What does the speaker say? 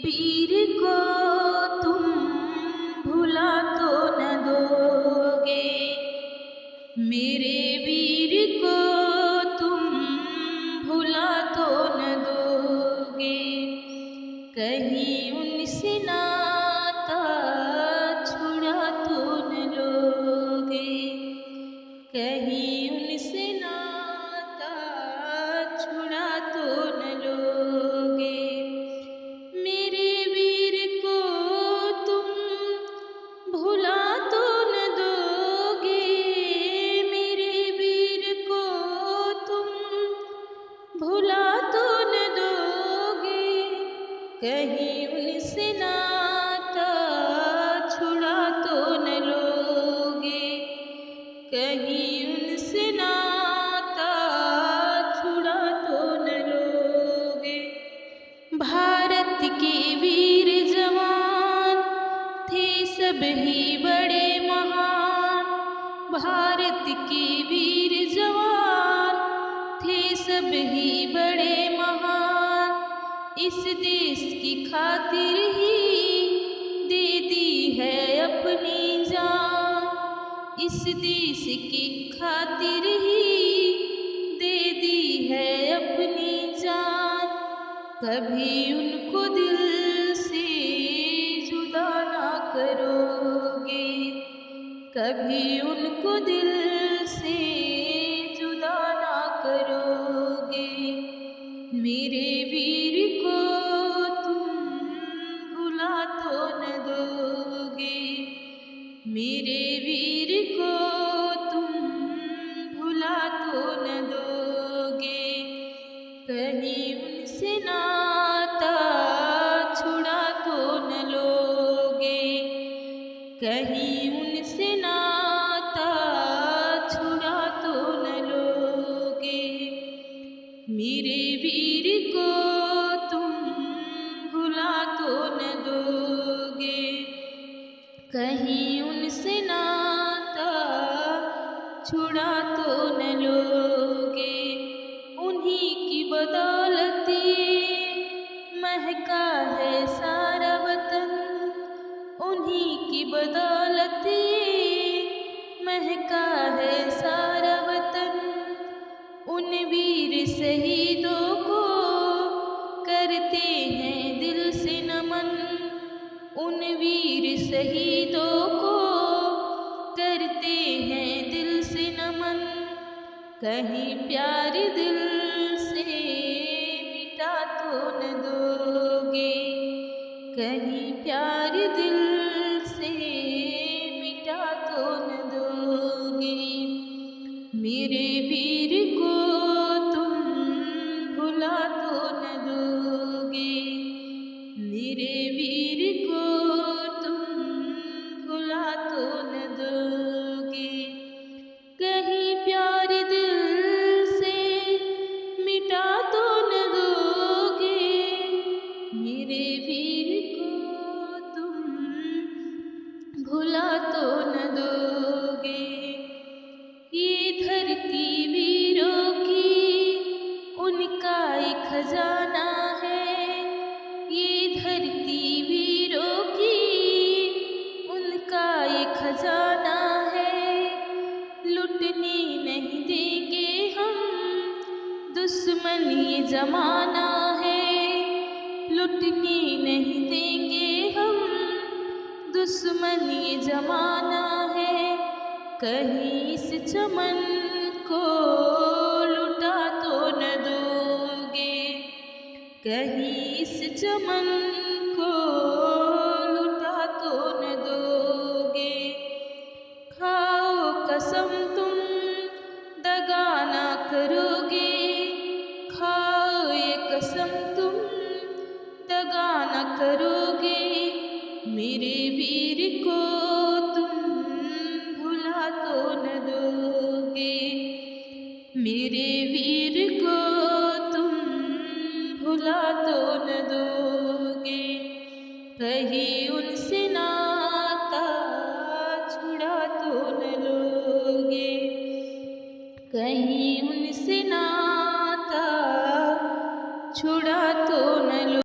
वीर को तुम भुला तो न दोगे, मेरे वीर को तुम भुला तो न दोगे। कहीं उनसे नाता छुड़ा तो न लोगे, कहीं उनसे नाता छुड़ा तो न लोगे। मेरे वीर को तुम भुला तो न दोगे, मेरे वीर को तुम भुला तो न दोगे। कहीं उनसे नाता छुड़ा तो न लोगे, कहीं उनसे नाता छुड़ा तो न लोगे। भारत के वीर जवान थे सब ही बड़े महान, भारत के वीर जवान थे सब ही बड़े महान। इस देश की खातिर ही दे दी है अपनी जान, इस देश की खातिर ही दे दी है अपनी जान। कभी उनको दिल से जुदा ना करोगे, कभी उनको दिल से जुदा ना करोगे। मेरे वीर को तुम भुला तो न दोगे, मेरे वीर को तुम भुला तो न दोगे। कहीं उनसे नाता छुड़ा तो न लोगे, कहीं उनसे नाता छुड़ा तो न लोगे। मेरे वीर को तुम भुला तो न दोगे, कहीं उनसे नाता छुड़ा तो न लोगे। उन्हीं की बदौलत महका है सारा वतन, उन्हीं की बदौलत महका है सारा वतन। उन वीर शहीदों को करते हैं दिल से नमन, उन वीर शहीदों को करते हैं दिल से नमन। कहीं प्यार दिल से मिटा तो न दोगे, कहीं प्यार दिल से मिटा तो न दोगे। मेरे वीर को तुम भुला तो न दोगे, मेरे वीर को तुम भुला तो न दोगे। कहीं प्यार दिल से मिटा तो न दोगे, मेरे वीर को तुम भुला तो न दोगे। ये धरती वीरों की उनका एक खजाना है, ये धरती वीरों की उनका एक खजाना है। लुटने नहीं देंगे हम दुश्मन ये जमाना है, लुटने नहीं देंगे हम दुश्मन ये जमाना है। कहीं इस चमन को लुटा तो न दोगे, कहीं इस चमन को लुटा तो न दोगे। खाओ कसम तुम दगा ना करो